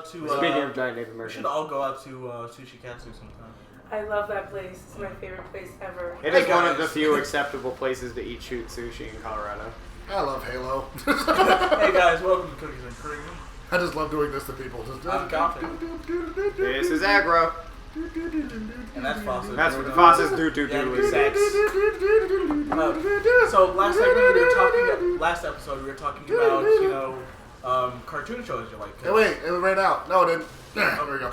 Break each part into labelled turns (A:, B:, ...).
A: out to...
B: Speaking of giant Native
A: we
B: Americans.
A: should all go out to Sushi Katsu sometime.
C: I love that place. It's my favorite place ever.
B: It is one of the few acceptable places to eat shoot sushi in Colorado.
D: I love Halo.
A: Hey guys, welcome to Cookies and Cream.
D: I just love doing this to people. Just
A: I'm Gotham.
B: This is aggro.
A: And that's Fawcett.
B: That's what the Fawcett's do.
A: Yeah, sex. So last episode we were talking about, cartoon shows you like.
D: Hey, wait, it ran out. No, it didn't. Oh, there we go.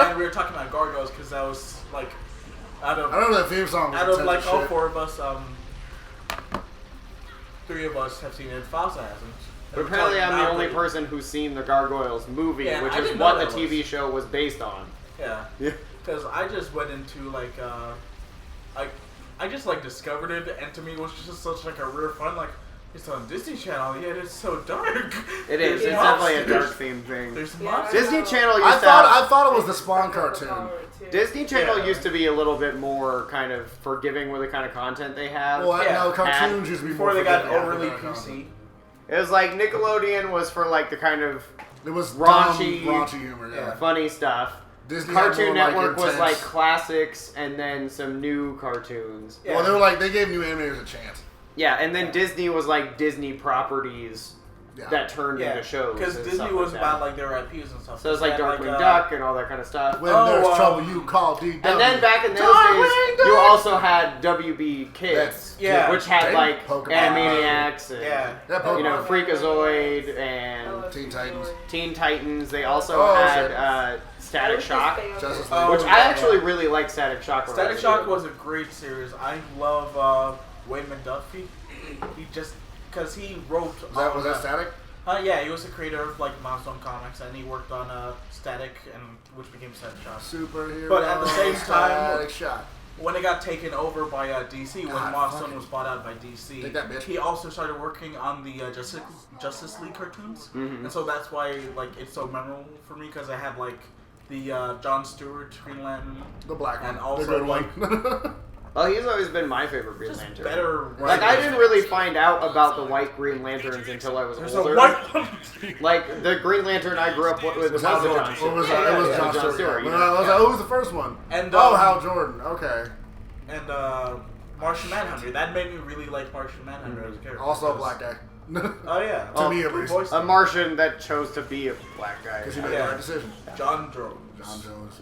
A: And we were talking about Gargoyles because that was like
D: I remember that theme song.
A: Out of like all four of us, 3 of us have seen it. Fawcett hasn't.
B: But apparently I'm the only person who's seen the Gargoyles movie,
A: Yeah,
B: which
A: I
B: is
A: didn't
B: what
A: know
B: the
A: that
B: TV
A: was.
B: show was based on.
A: Yeah.
B: Yeah.
A: Because I just went into I just discovered it, and to me it was just such like a rare fun it's on Disney Channel, yet it's so dark.
B: It is. It's definitely a dark theme thing.
A: There's
C: Yeah,
A: monsters.
B: Disney Channel used
D: I
B: to have...
D: thought it was the Spawn cartoon.
B: Disney Channel
A: Yeah.
B: used to be a little bit more kind of forgiving with the kind of content they have.
D: Well,
A: Yeah.
D: no, cartoons used to be
A: Before
D: more
A: they got
D: forgiving
A: overly
D: after that
A: PC.
D: content.
B: It was like Nickelodeon was for like the kind of
D: It was
B: Raunchy-
D: raunchy humor. Yeah.
B: funny stuff.
D: Disney had
B: Cartoon
D: more,
B: Network was
D: intense-
B: like classics and then some new cartoons.
A: Yeah.
D: Well, they gave new animators a chance.
B: Yeah, and then Disney was like Disney properties
D: Yeah.
B: that turned into shows.
A: Because
B: and
A: Disney
B: stuff
A: was
B: like
A: about
B: that.
A: their IPs and stuff.
B: So it's like
A: They had,
B: Darkwing Duck and all that kind of stuff.
D: When there's trouble, you call DW.
B: And then back in those
D: Darkwing
B: days,
D: Duck!
B: you also had WB Kids,
D: That's-
A: Yeah.
B: which had
D: Hey,
B: like
D: Pokemon.
B: Animaniacs and
A: Yeah.
D: Pokemon.
B: Freakazoid
C: I
B: and
C: love
D: Teen
C: Story.
D: Titans.
B: Teen Titans. They also
D: Oh,
B: had
D: shit.
B: Static Shock,
D: Justice
A: Oh,
D: League.
B: which
A: yeah,
B: I actually
A: yeah.
B: really liked Static Shock. when I
A: Static
B: a
A: Shock
B: kid.
A: was a great series. I love Wayne McDuffie. He just because he wrote.
D: Was that Static?
A: Yeah, he was the creator of Milestone Comics, and he worked on Static, and which became Static Shock.
D: Superhero.
A: But at the same time-
D: Static Shock.
A: When it got taken over by DC, when
D: God,
A: Milestone
D: fucking-
A: was bought out by DC,
D: Take that, bitch.
A: he also started working on the Justice League cartoons, and so that's why it's so memorable for me because I had the Jon Stewart Green Lantern,
D: The black one.
A: and
D: The
A: also
D: good one.
B: Well, he's always been my favorite Green
A: just
B: Lantern.
A: better.
B: Like I didn't really find out about the white Green Lanterns until I was
A: There's
B: older.
A: a white one.
B: Like the Green Lantern I grew up with was
D: Hal
B: also
D: Jordan.
B: John
D: It
B: Stewart.
D: was,
A: Yeah,
D: it was
A: yeah,
D: Jon
B: Jon
D: Stewart.
B: Stewart,
D: Yeah.
B: yeah.
D: I was like, who was the first one?
A: And
D: Hal Jordan. Okay.
A: And Martian Manhunter. That made me really like Martian Manhunter as a character.
D: Also a
A: because-
D: black guy.
A: Oh yeah.
D: To me, at least.
A: Voice
B: A Martian that chose to be a black guy.
D: Because he made
A: Yeah.
D: the right decision.
A: John Jones.
D: John Jones.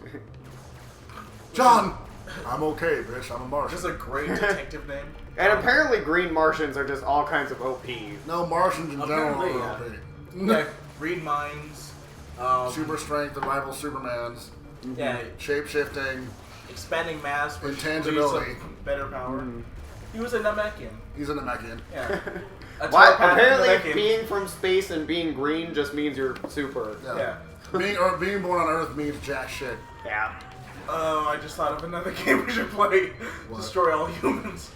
D: John! I'm okay, bitch. I'm a Martian.
A: Just a great detective name.
B: And apparently Green Martians are just all kinds of OP.
D: No, Martians in general
A: Apparently,
D: are
A: yeah.
D: OP.
A: Yeah, Green Minds.
D: Super strength and rival Supermans.
A: Yeah,
D: Shape shifting.
A: expanding mass. Which
D: Intangibility.
A: leads to better power. He was a Namekian.
D: He's a Namekian.
A: Yeah. A
B: Why?
A: telepathic
B: Apparently
A: Namekian.
B: being from space and being green just means you're super.
A: Yeah.
D: Being born on Earth means jack shit.
B: Yeah.
A: Oh, I just thought of another game we should play.
D: What?
A: Destroy all humans.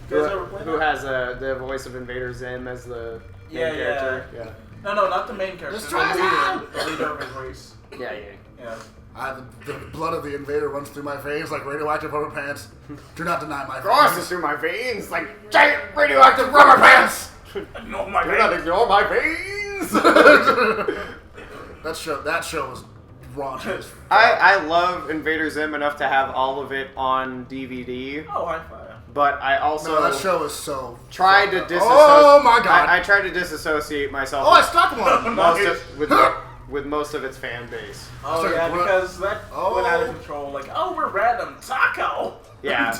A: You guys ever play
B: Who
A: that?
B: has the voice of Invader Zim as the main
A: Yeah,
B: character?
A: yeah. No, not the main character.
D: Destroy
A: The leader of his race.
B: Yeah.
A: Yeah.
D: The blood of the invader runs through my veins like radioactive rubber pants. Do not deny my
B: Crosses
D: veins.
B: through my veins like giant radioactive rubber pants.
A: No, my
B: Do not
A: bad.
B: ignore my veins.
D: That show was raunchy. as
B: I love Invader Zim enough to have all of it on DVD,
A: Oh, high five.
B: but I also
D: No, that show is so.
B: tried to
D: fucked up.
B: disassociate.
D: Oh my god!
B: I tried to disassociate myself
D: Oh, I stuck one.
B: with most of its fan base.
A: Oh,
D: Sorry,
A: yeah,
D: what?
A: because that
D: Oh.
A: went out of control. Like, oh, we're random. Taco!
B: Yeah,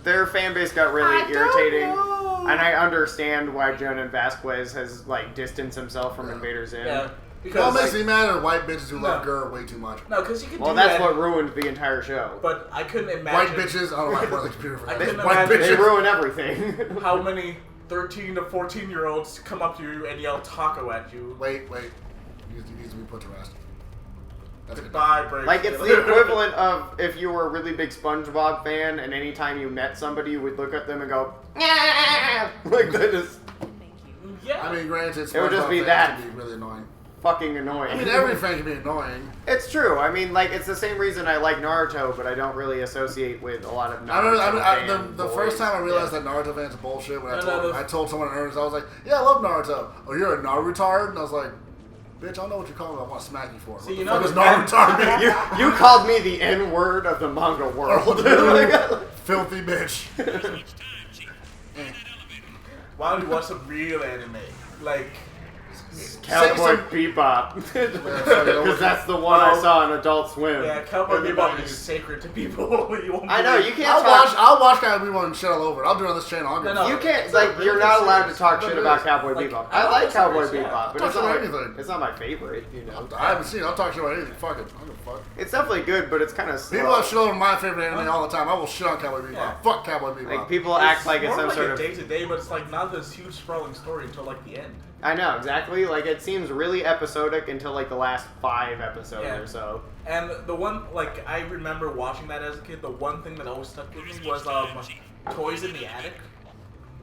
B: their fan base got really irritating, and I understand why Jonan Vasquez has distanced himself from Invader Zim.
A: Yeah.
D: Well,
A: Because,
D: it makes me mad at white bitches who love
A: No.
D: Gurr way too much.
A: no, because you could
B: Well,
A: do
B: that's
A: that.
B: what ruined the entire show.
A: But I couldn't
D: White
A: imagine
D: bitches, I don't like the computer for
A: I
D: that.
A: couldn't
D: White
A: imagine-
B: They
D: bitches.
B: ruin everything.
A: how many 13 to 14-year-olds come up to you and yell taco at you.
D: Wait. He needs to be put to rest. That's good.
A: Goodbye, Brave.
B: Like, it's the equivalent of if you were a really big SpongeBob fan and anytime you met somebody, you would look at them and go, "Nyah!" Like, that is
A: Yeah.
D: I mean, granted,
B: It would just
D: SpongeBob
B: be
D: fans
B: that.
D: can be really annoying.
B: fucking annoying.
D: I mean, every fan can be annoying.
B: It's true. I mean, it's the same reason I like Naruto, but I don't really associate with a lot of Naruto
D: The first time I realized that Naruto fans are bullshit when I told someone in earnest, I was like, yeah, I love Naruto. Oh, you're a Narutard? And I was like, Bitch, I know what you're calling me. I want to smack you for.
A: See,
D: What the fuck is Naruto?
B: You called me the N-word of the manga world.
D: Filthy bitch.
A: Why don't we watch some real anime? Like,
B: Cowboy Bebop. Because that's the one I saw on Adult Swim.
A: yeah, Cowboy Bebop is sacred to people.
B: I know, you can't
D: I'll watch Cowboy Bebop and shit all over it. I'll do it on this channel.
B: You can't, like, you're not allowed to talk shit about Cowboy
A: Like,
B: Bebop.
A: I
B: I like
A: love
B: Cowboy
A: series, yeah.
B: Bebop, but
D: Talk
B: it's
D: about
B: not,
D: anything.
B: it's not my favorite, you know.
D: I haven't seen it. I'll talk shit about anything. Fuck it. I don't give a fuck.
B: It's definitely good, but it's kind of slow.
D: People have shit over my favorite anime all the time. I will shit on Cowboy Bebop.
A: Yeah.
D: Fuck Cowboy Bebop.
B: Like, people act like it's
A: more
B: some
A: like
B: sort
A: a
B: of...
A: day-to-day, but it's like not this huge sprawling story until like the end.
B: I know, exactly. Like, it seems really episodic until, like, the last 5 episodes
A: Yeah.
B: or so.
A: And the one, like, I remember watching that as a kid, the one thing that always stuck with me was Toys in the Attic.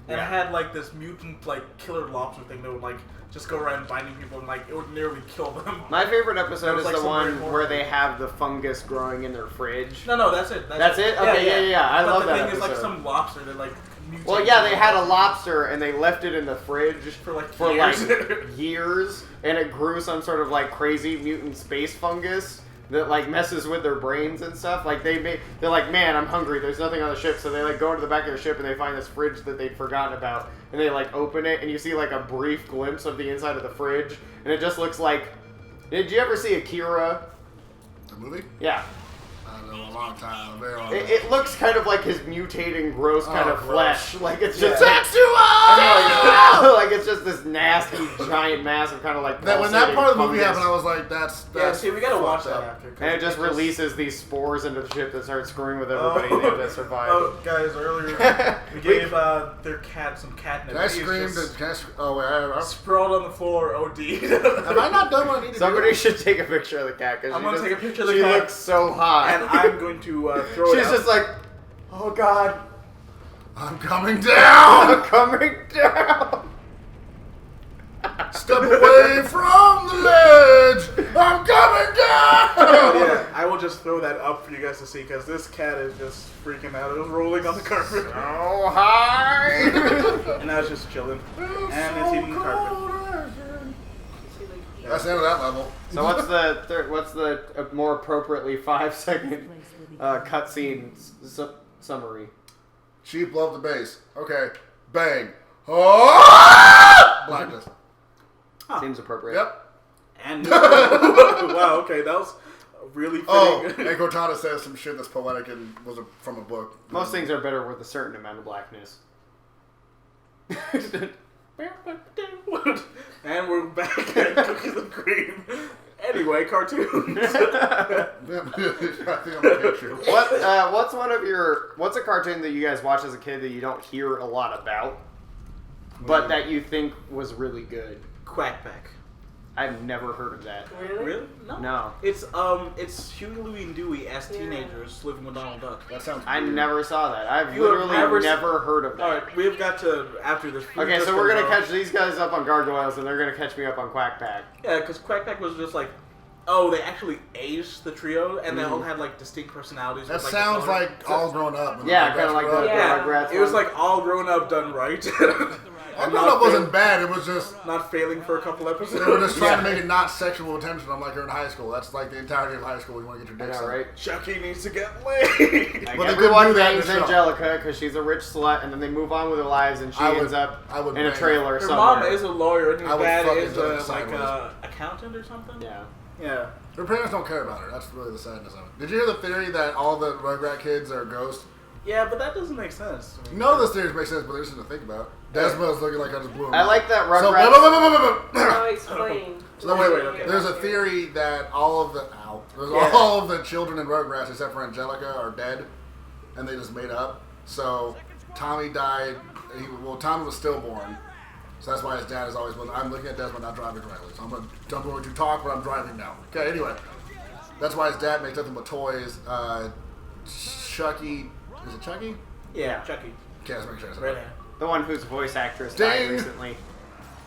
A: And it had, like, this mutant, like, killer lobster thing that would, like, just go around binding people and, like, it would nearly kill them.
B: My favorite episode is
A: like
B: the
A: some
B: one
A: weird horror
B: where they
A: thing.
B: have the fungus growing in their fridge.
A: No, that's it.
B: That's it? Okay, yeah. I love that
A: But the thing is, like,
B: episode.
A: some lobster that, like, mutates.
B: Well, yeah, they had a lobster and they left it in the fridge
A: For, like,
B: like years, and it grew some sort of like crazy mutant space fungus that like messes with their brains and stuff. Like they're like, man, I'm hungry. There's nothing on the ship, so they like go into the back of the ship and they find this fridge that they'd forgotten about, and they like open it and you see like a brief glimpse of the inside of the fridge, and it just looks like. Did you ever see Akira?
D: The movie?
B: Yeah.
D: I don't know, a long time. Very long time.
B: It looks kind of like his mutating, gross kind of
D: gross.
B: flesh. Like it's just
D: Sexual!
B: like it's just this nasty, giant, massive kind of like.
D: That, when that part of the movie
B: fungus.
D: happened, I was like, that's
A: Yeah, see, we gotta watch that
D: up.
A: after. 'cause
B: And it just
A: it's
B: releases these spores into the ship that start screwing with everybody and they have to survive.
A: Oh, guys, earlier we gave their cat some catnip.
D: I
A: He is
D: screamed.
A: just
D: Oh, wait. I
A: sprawled on the floor, OD.
D: have I not done what I need to
B: Somebody
D: do?
B: should take a picture of the cat because
A: I'm gonna take a picture of the
B: she
A: cat.
B: looks so hot.
A: And I'm going to throw it
B: She's
A: out.
B: just like, oh god,
D: I'm coming down!
B: I'm coming down.
D: Step away from the ledge! I'm coming down!
A: Yeah, I will just throw that up for you guys to see because this cat is just freaking out. It was rolling on the carpet.
B: So high.
A: And I was just chilling. And it's eating the carpet.
D: That's the end of that level.
B: So what's the more appropriately 5-second cutscene summary?
D: Sheep love the bass. Okay. Bang. Oh! Blackness.
B: Seems appropriate.
D: Yep.
A: And wow, okay, that was really fitting.
D: Oh, and Cortana says some shit that's poetic and was from a book.
B: Most things are better with a certain amount of blackness.
A: And we're back at Cookies and Cream. Anyway, cartoons.
D: I think I'm a picture.
B: What's a cartoon that you guys watched as a kid that you don't hear a lot about, but that you think was really good?
A: Quackback.
B: I've never heard of that.
A: Really?
B: No.
A: It's Huey, Louie, and Dewey as teenagers living with Donald Duck.
D: That sounds
B: I
D: weird.
B: never saw that. I've
A: You have
B: literally
A: never
B: never heard of that.
A: Alright, we've got to, after this.
B: Okay, so we're gonna catch these guys up on Gargoyles, and they're gonna catch me up on Quackpack.
A: Yeah, because Quackpack was just like, oh, they actually aged the trio, and they all had like distinct personalities.
D: That
A: with, like,
D: sounds
A: the color.
D: like all grown up.
B: Yeah, kind of like
D: that.
B: the
C: Yeah.
B: like Rats
A: It was
B: one.
A: like all grown up, done right.
D: All grown up wasn't bad. It was just
A: Not failing for a couple episodes.
D: they were just trying to make it not sexual attention. I'm like, you're in high school. That's like the entirety of high school. You want to get your
B: I
D: dick
B: know,
D: sucked.
B: right?
A: Chucky needs to get laid.
B: Like
D: But they
B: everyone
D: couldn't do that in
B: bangs
D: the show.
B: Angelica because she's a rich slut, and then they move on with their lives, and she ends up
D: I would
B: in a
D: bang
B: trailer
A: Her
B: somewhere.
A: mom is a lawyer, and his
D: I would
A: dad
D: fucking
A: is
D: do it
A: like
D: sideways.
A: a accountant or something.
B: Yeah.
A: Yeah.
D: Her parents don't care about her. That's really the sadness of it. Did you hear the theory that all the Rugrat kids are ghosts?
A: Yeah, but that doesn't make sense.
D: No, this theory makes sense, but there's something to think about. Desmond's looking like I just blew him.
B: I like that
D: So,
B: Rugrats.
C: Now explain.
D: So
A: Wait, okay.
D: There's a theory that all of the
A: Yeah.
D: all of the children in Rugrats except for Angelica are dead, and they just made up. So Tommy died. Tommy was stillborn, so that's why his dad is always. I'm looking at Desmond, not driving correctly. So I'm going to talk, but I'm driving now. Okay. Anyway, that's why his dad makes nothing but toys. Chucky, is it Chucky?
A: Yeah, Chucky.
D: Okay, let's make sure. I said
A: Red
D: that.
A: hair.
B: The one whose voice actress died
D: Ding.
B: recently.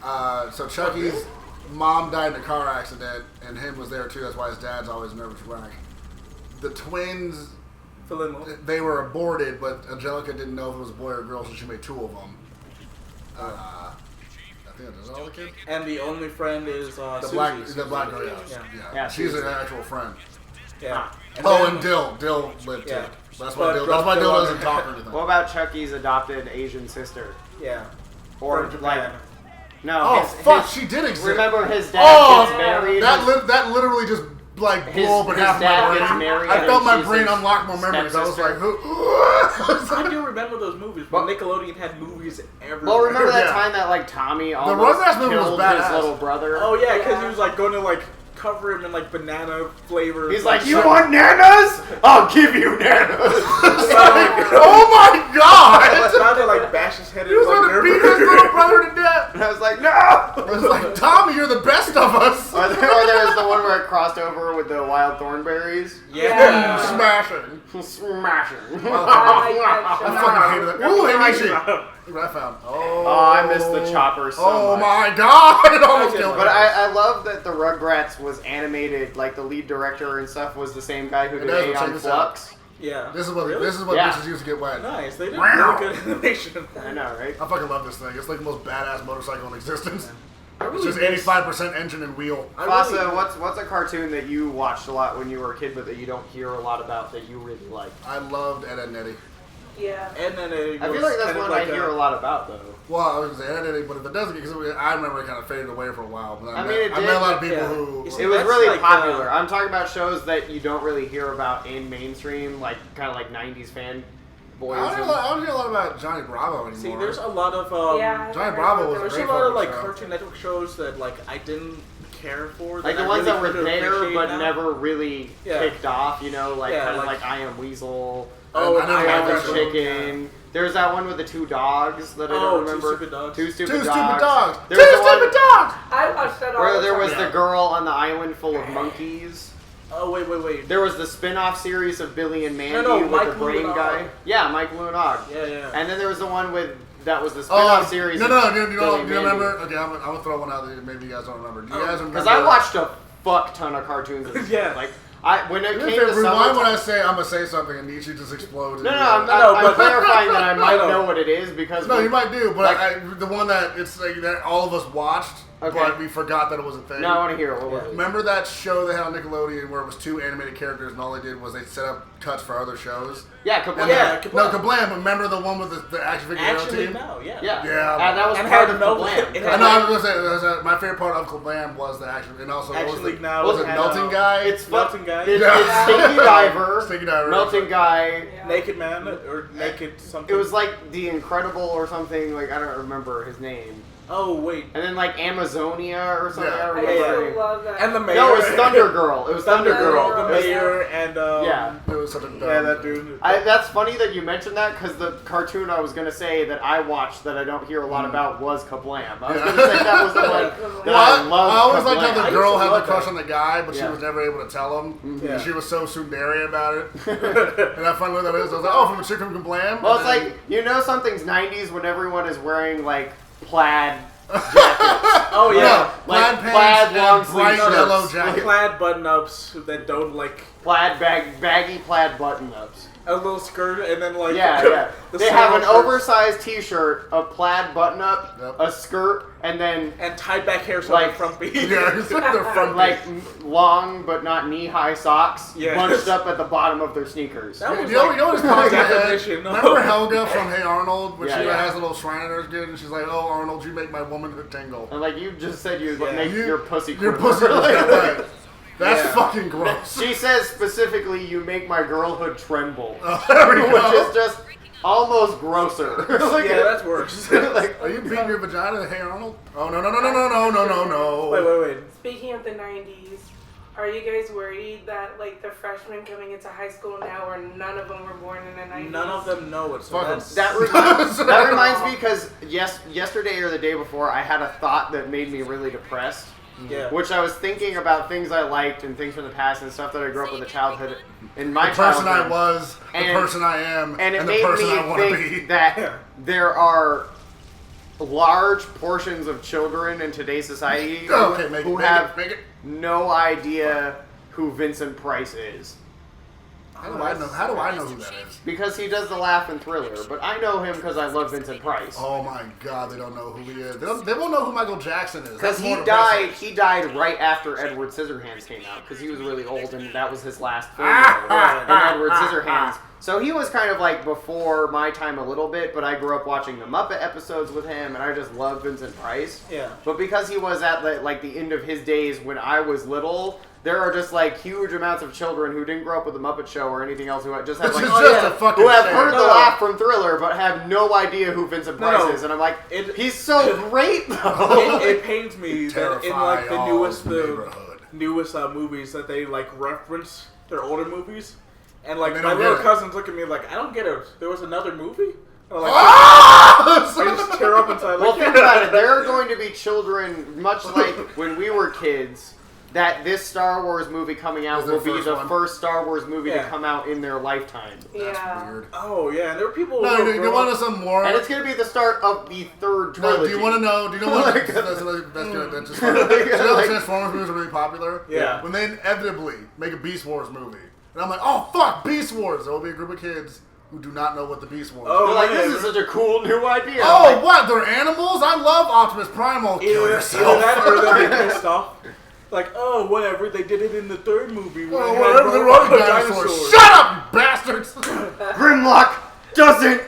D: So Chucky's mom died in a car accident, and him was there too. That's why his dad's always a nervous wreck. The twins,
A: Fill in more.
D: they were aborted, but Angelica didn't know if it was a boy or a girl, so she made two of them. think that's all the kid.
A: And the only friend is
D: The
A: Susie.
D: black girl.
B: Yeah,
D: She's
B: Susie.
D: an actual friend.
A: Yeah.
D: And Dill lived too.
A: Yeah.
D: That's why Dill
A: Dill
D: doesn't talk or anything.
B: What about Chucky's adopted Asian sister?
A: Yeah.
B: Or
A: From
B: like,
A: Japan.
B: no.
D: Oh
B: his-
D: fuck,
B: his-
D: she did exist.
B: Remember his dad
D: Oh,
B: gets married.
D: that literally just like
B: His-
D: blew open
B: his
D: half
B: dad
D: my
B: gets
D: brain.
B: married
D: I
B: and
D: felt my
B: she's
D: brain
B: his
D: unlock more memories. I was like,
B: stepsister.
D: who?
A: I do remember those movies. When Nickelodeon had movies everywhere.
B: Well, remember that
D: Yeah.
B: time that like Tommy
D: Rugrats
B: almost
D: movie was
B: killed
D: badass.
B: his little brother?
A: Oh yeah, because he
C: Yeah.
A: was like going to like cover him in like banana flavor.
B: He's like, you want nanas? I'll give you nanas.
D: Oh my god!
A: Trying to like bash his head
D: He
A: in
D: was
A: like
D: gonna beat his little brother to death.
B: And I was like, no.
D: I was like, Tommy, you're the best of us.
B: Or there was the one where it crossed over with the wild thornberries.
A: Yeah.
D: Smashing.
B: Smashing.
D: I fucking hated that. Ooh, hey, Michi. Look what I found. Oh,
B: I missed the chopper so
D: Oh
B: much.
D: my god! It almost killed me.
B: But I love that the Rugrats was animated, like the lead director and stuff was the same guy who
D: It
B: did
D: does, check
B: Aeon
D: this
B: Flux.
A: Yeah.
D: This is what
A: Really?
B: Yeah.
D: bitches used to get wet.
A: Nice. They did
D: Wow.
A: really good animation.
B: I know, right?
D: I fucking love this thing. It's like the most badass motorcycle in existence.
A: I
D: It's
A: really
D: just
A: miss-
D: 85% engine and wheel.
A: I
B: Fasa,
A: really-
B: what's a cartoon that you watched a lot when you were a kid, but that you don't hear a lot about that you really like?
D: I loved Ed, Ed and Eddie.
C: Yeah.
A: And then it
B: I feel
A: was
B: like that's
A: kind of
B: one
A: like
B: I hear a lot about, though.
D: Well, I was gonna say Ed, Ed and Eddie, but if it doesn't, because I remember it kind of faded away for a while. But
B: I mean, it
D: I
B: did,
D: met a lot of
B: but-
D: people
A: yeah.
D: who.
A: You see,
B: It was
A: that's
B: really
A: like,
B: popular. I'm talking about shows that you don't really hear about in mainstream, like kind of like 90s fan boys.
D: I don't hear a lot about Johnny Bravo anymore.
A: See, there's a lot of
C: Yeah.
D: Johnny Bravo was
A: there's
D: great
A: a lot of
D: fucking
A: like
D: show.
A: Cartoon Network shows that like I didn't care for.
B: Like the
A: I
B: ones
A: really
B: that were
A: come to
B: there
A: appreciate
B: but
A: now.
B: never really
A: Yeah.
B: kicked off, you know, like
A: Yeah,
B: kind of
A: like-
B: like I Am Weasel,
A: Oh,
D: I
A: and
D: know
A: I
D: that
A: Am
B: Cabbage
D: was-
A: Weasel.
B: Chicken. There's that one with the two dogs that I
A: Oh,
B: don't
A: Two
B: remember.
A: Stupid Dogs.
B: Two stupid
D: Two
B: dogs.
D: stupid dogs.
B: There
D: Two
B: was the one
D: stupid dogs.
C: I watched that all
B: where
C: the
B: there
C: time.
B: was
A: Yeah.
B: the girl on the island full of monkeys.
A: Oh wait.
B: There was the spin-off series of Billy and Mandy
A: No,
B: with
A: Mike
B: the brain
A: Lunanog.
B: guy. Yeah, Mike Lunanog.
A: Yeah.
B: And then there was the one that was the spin-off series.
D: No,
B: of
D: do you
B: Billy
D: know?
B: and
D: Do you
B: Mandy.
D: remember? Okay, I'm gonna throw one out that maybe you guys don't remember. Do you guys remember?
B: Because I watched a fuck ton of cartoons. As a kid.
A: Yeah.
B: Like when it
D: Do me a
B: came
D: favor,
B: to
D: rewind when
B: summertime.
D: I say I'm gonna say something and Nietzsche just explodes.
B: No,
D: in
B: no,
D: your-
B: I'm
A: but-
B: clarifying that I might
A: No.
B: know what it is because
D: No, you might do, but
B: Like-
D: the one that it's like that all of us watched,
B: Okay.
D: but we forgot that it was a thing.
B: No, I want to hear it. What was it?
D: Remember that show they had on Nickelodeon where it was two animated characters and all they did was they set up cuts for other shows?
B: Yeah,
D: And
B: Kablam.
A: Yeah,
D: then-
A: Kablam.
D: No, Kablam, but remember the one with the action figure hero
A: Actually,
D: team?
A: no, yeah.
B: Yeah,
D: Yeah.
B: that was
A: And
B: part
A: had
B: of
A: no-
B: Kablam.
A: it
D: I
A: had-
D: know, I was gonna say, my favorite part of Kablam was the action, and also what was
A: Actually,
D: it?
A: now
D: Was
A: it
D: it
A: had,
D: Melting Guy?
B: It's
A: Melting Guy.
B: It's
D: Yeah.
B: Stinky Diver,
D: Stinky Diver.
B: Melting Guy.
C: Yeah.
A: Naked Man or Naked something.
B: It was like The Incredible or something. Like I don't remember his name.
A: Oh wait.
B: And then like Amazonia or something.
D: Yeah.
B: I don't
C: I
B: remember.
C: used
B: her
C: to
B: name.
C: love that.
A: And the mayor.
B: No, it was Thunder Girl. It was Thunder
A: Thunder
B: Girl.
A: Girl, the mayor, and
B: Yeah.
D: It was such a dumb.
A: yeah, that dude.
B: That's funny that you mentioned that because the cartoon I was gonna say that I watched that I don't hear a lot about was Kablam. I was
D: Yeah.
B: gonna say that was the one that
D: Well,
B: I loved.
D: I always liked how
B: Kablam.
D: the
A: I
D: girl
A: used to
D: had the
A: love
D: crush
A: that.
D: on the guy, but she
B: Yeah.
D: was never able to tell him.
A: Yeah.
D: And she was so tsundere about it. And I found what that is. I was like, oh, from a chick from Kablam?
B: Well, it's
D: And then-
B: like you know something's '90s when everyone is wearing like plaid jackets,
A: Oh
D: No,
A: yeah.
D: plaid
B: like
D: pants
B: plaid long
D: and bright
B: sleeve
D: yellow
B: shirts.
D: jacket.
A: Plaid button-ups that don't like
B: plaid baggy plaid button-ups.
A: a little skirt and then like
B: Yeah.
A: the
B: They have an
A: solo shirts
B: oversized T-shirt, a plaid button-up,
D: Yep.
B: a skirt, and then
A: and tied back hair so
B: Like-
A: like front piece.
D: Yeah, it's like their front
B: like long but not knee-high socks
A: Yes.
B: bunched up at the bottom of their sneakers.
A: That was
D: You know,
A: like,
D: you know what's causing that?
A: definition.
D: Remember Helga from Hey Arnold, when
B: Yeah,
D: she
B: yeah.
D: has a little shrine in her skin, and she's like, "Oh Arnold, you make my woman tingle."
B: And like you just said, you
A: Yeah.
B: make your pussy.
D: Your
B: quiver.
D: pussy was that way. That's
A: Yeah.
D: fucking gross.
B: She says specifically, "You make my girlhood tremble,"
D: There we
B: which
D: go.
B: is just almost grosser. Like,
A: yeah, that's worse.
B: like,
D: Are you beating your vagina to Hey Arnold? Oh no.
A: wait.
C: Speaking of the 90s, are you guys worried that like the freshmen coming into high school now, or none of them were born in the 90s?
A: None of them know it. So
D: Fuck 'em.
A: that's
B: that reminds me because yesterday or the day before, I had a thought that made me really depressed.
A: yeah.
B: Which I was thinking about things I liked and things from the past and stuff that I grew up with in childhood. In my
D: The person
B: childhood,
D: I was, the
B: And-
D: person I am,
B: and it
D: the
B: made
D: person
B: me
D: I want to
B: think
D: be.
B: that
A: Yeah.
B: there are large portions of children in today's society
D: Okay,
B: who
D: make
B: have
D: it.
B: no idea who Vincent Price is.
D: How do I know who that is?
B: Because he does the laugh in Thriller, but I know him because I love Vincent Price.
D: Oh my God, they don't know who he is. They won't know who Michael Jackson is.
B: Because
D: That's
B: he
D: more
B: died.
D: depressing.
B: He died right after Edward Scissorhands came out because he was really old and that was his last film. And Edward Scissorhands. So he was kind of like before my time a little bit, but I grew up watching the Muppet episodes with him, and I just love Vincent Price.
A: Yeah.
B: But because he was at the end of his days when I was little, there are just like huge amounts of children who didn't grow up with the Muppet Show or anything else who just have
D: This
B: like
D: is just a fucking
B: who have
D: shame.
B: heard the
A: No.
B: laugh from Thriller but have no idea who Vincent Price
A: No.
B: is, and I'm like,
A: It-
B: he's so great though.
A: It pains me that in like the
D: all
A: newest
D: neighborhood.
A: movies that they like reference their older movies, and like
D: They
A: my
D: don't
A: little
D: get it.
A: cousins look at me like, I don't get it. There was another movie. And I'm like,
D: Ah!
A: I just tear up inside.
B: Well,
A: Like,
B: think about it. There are going to be children, much like when we were kids, that this Star Wars movie coming out
D: Was their
B: will be
D: first
B: the
D: one?
B: first Star Wars movie to
A: Yeah.
B: come out in their lifetime.
D: That's
C: Yeah.
D: weird.
A: Oh yeah, and there were people.
D: No,
A: who
D: you
A: were
D: want to know some more?
B: And it's going to be the start of the third trilogy.
D: No, do you want to know? Do you know what?
B: Like-
D: that's good. That's just funny. Do you know the Transformers movies are really popular?
A: Yeah.
D: When they inevitably make a Beast Wars movie, and I'm like, oh fuck, Beast Wars! There will be a group of kids who do not know what the Beast Wars.
A: Oh,
B: They're like,
A: man.
B: this is such a cool new idea.
D: Oh,
B: Like,
D: what? They're animals? I love Optimus Primal. Kill
A: Either
D: yourself.
A: that or they'll be pissed off. Like, oh, whatever. They did it in the third movie. Where
D: Oh,
A: they
D: whatever.
A: had
D: They're other dinosaurs. Shut up, you bastards!
B: Grimlock doesn't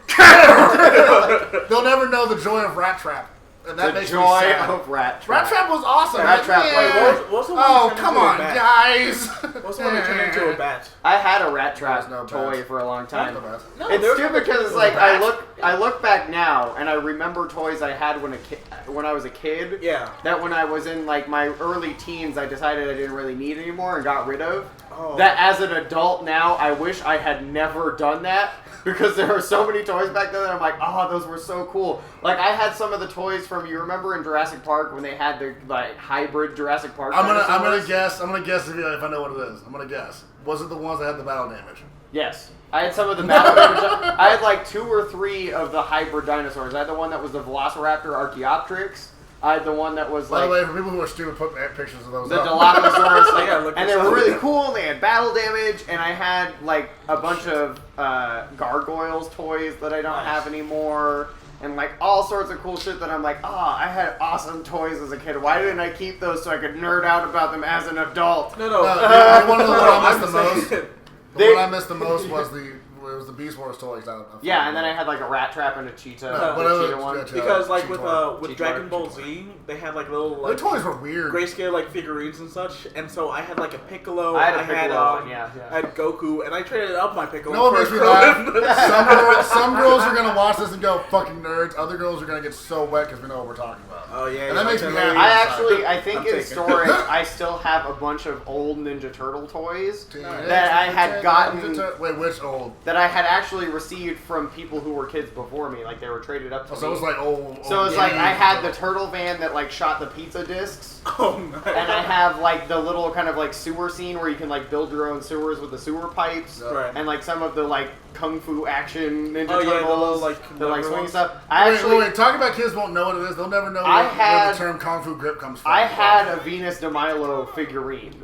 B: care.
D: They'll never know the joy of Rat Trap, and that
B: The
D: makes me
B: joy
D: sad.
B: of Rat Trap.
D: Rat Trap was awesome.
B: Rat Trap,
D: Yeah.
B: wait,
A: what was the one
D: Oh,
A: that turned
D: come
A: into a
D: on,
A: bat?
D: guys.
A: What's the one that turned into a bat?
B: I had a Rat Trap
D: There's no
B: toy
D: bats.
B: for a long time.
D: Not the best.
A: No,
B: It's
A: there was
B: stupid
A: never
B: because
A: turned
B: like
A: into a
B: I
A: bat.
B: look back now and I remember toys I had when I was a kid.
A: Yeah.
B: That when I was in like my early teens, I decided I didn't really need anymore and got rid of.
A: Oh.
B: That as an adult now, I wish I had never done that because there were so many toys back then that I'm like, oh, those were so cool. Like I had some of the toys from you remember in Jurassic Park when they had the like hybrid Jurassic Park.
D: I'm gonna
B: dinosaurs?
D: guess. I'm gonna guess if I know what it is. I'm gonna guess. Was it the ones that had the battle damage?
B: Yes. I had some of the battle damage. I had like 2 or 3 of the hybrid dinosaurs. I had the one that was the Velociraptor Archaeopteryx. I had the one that was
D: By
B: like
D: the way, for people who are stupid, put pictures of those
B: the
D: up.
B: Dilophosaurus, like,
A: Yeah, look
B: and
A: this
B: they were
A: up.
B: really cool. And they had battle damage, and I had like a bunch of gargoyles toys that I don't
A: Nice.
B: have anymore, and like all sorts of cool shit that I'm like, I had awesome toys as a kid. Why didn't I keep those so I could nerd out about them as an adult?
A: No.
D: You want to know what I
A: I'm
D: missed the most?
A: saying-
B: They-
D: What I missed the most was the Beast Wars toys.
B: Yeah, and then I had like a rat trap and a cheetah,
D: No,
B: the
D: but
B: cheetah one.
D: it's-
A: Because like with
B: Cheetor.
A: Dragon Ball Z, they had like little
D: The
A: like
D: toys were weird.
A: grayscale like figurines and such, and so I had like a Piccolo.
B: I had a Piccolo one, yeah.
A: I had Goku, and I traded up my Piccolo.
D: You know what
A: for
D: makes me
A: Krillin.
D: laugh? Some girls are gonna watch this and go fucking nerds. Other girls are gonna get so wet because we know what we're talking about.
A: Oh yeah,
D: And that makes me happy.
B: I think
A: I'm
B: in
A: taking it.
B: storage, I still have a bunch of old Ninja Turtle toys
D: Teenage
B: that I had
D: Mutant
B: gotten,
D: Ninja Tur- Wait, which old?
B: that I had actually received from people who were kids before me, like they were traded up to
D: Oh,
B: me.
D: so it was like old.
B: So it's like I had the turtle van that like shot the pizza discs,
A: Oh nice.
B: and I have like the little kind of like sewer scene where you can like build your own sewers with the sewer pipes,
A: Right.
B: and like some of the like kung fu action Ninja
A: Oh, yeah, the
B: Turtles,
A: little, like,
B: the like
A: rubber
B: swing
A: ones.
B: stuff. I actually
D: wait. Talking about kids won't know what it is. They'll never know
B: I
D: where
B: had-
D: the term Kung Fu grip comes from.
B: I had a Venus de Milo figurine.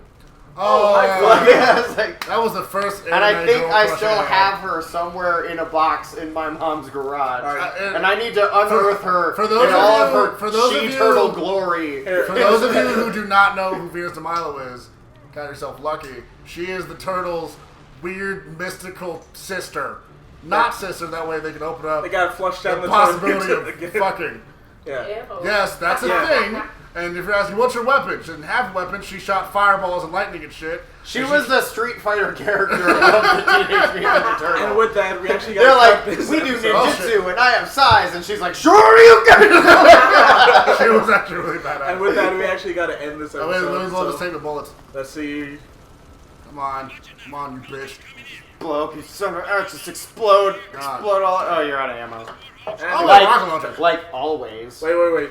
D: Oh,
A: my
D: yeah.
A: God.
B: Yeah, it's like.
D: That was the first.
B: And I
D: anime
B: think
D: girl
B: I
D: crush
B: still
D: had.
B: have her somewhere in a box in my mom's garage.
A: All right.
B: And I need to unearth her
D: for those
B: in
D: of
B: all
D: you-
B: of her
D: for those of you-
B: she-turtle glory.
D: For those of you who do not know who Venus de Milo is, got yourself lucky. She is the turtles' weird mystical sister. Not sister. That way they can open up
A: They got flushed down
D: the
A: the
D: possibility
A: toilet
D: of
A: again.
D: fucking.
A: Yeah.
D: Yes, that's a
A: Yeah.
D: thing. And if you're asking, what's your weapon? She didn't have weapons. She shot fireballs and lightning and shit.
B: She
D: And
B: was the Street Fighter character of the Teenage Mutant Ninja Turtles.
A: And with that, we actually got.
B: They're
A: to
B: like,
A: cut this
B: we do
A: episode.
B: ninjutsu and I have size, and she's like, sure you can.
D: she was actually really badass.
A: And with that, we actually got to end this
D: Oh, wait, let me
A: episode.
D: just take the bullets.
A: Let's see.
D: Come on, you bitch.
B: Blow up, you son of a... just explode.
D: God.
B: Explode all... Oh, you're out of ammo.
D: Oh,
B: Like-
D: rocket launcher.
B: Like always.
A: Wait.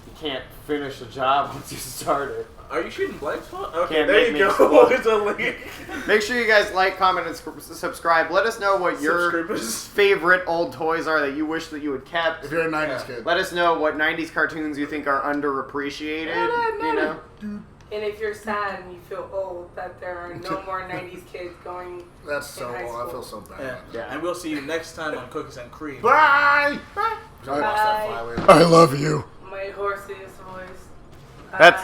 B: You can't finish a job once you start it.
A: Are you shooting blanks? Okay,
B: Can't
A: there
B: make
A: you
B: me
A: go.
B: explode.
A: It's a link.
B: Make sure you guys like, comment, and subscribe. Let us know what your
A: Subscribers.
B: favorite old toys are that you wish that you had kept.
D: If you're a 90s
A: Yeah.
D: kid.
B: Let us know what 90s cartoons you think are underappreciated. You know?
C: And if you're sad and you feel old, that there are no more 90s kids going.
D: That's so
C: in high
D: old. I
C: school.
D: feel so bad.
A: Yeah.
B: Yeah.
A: And we'll see you next time on Cookies and Cream.
B: Bye!
D: I lost that flyweight.
B: I love you.
C: My horsiest voice.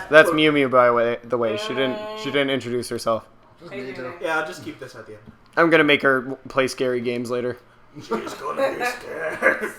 B: That's Mew Mew, by the way. She didn't introduce herself.
D: Just
C: I
D: need
C: did
D: to.
C: it.
A: Yeah, I'll just keep this at the end.
B: I'm gonna make her play scary games later.
A: She's gonna be scared.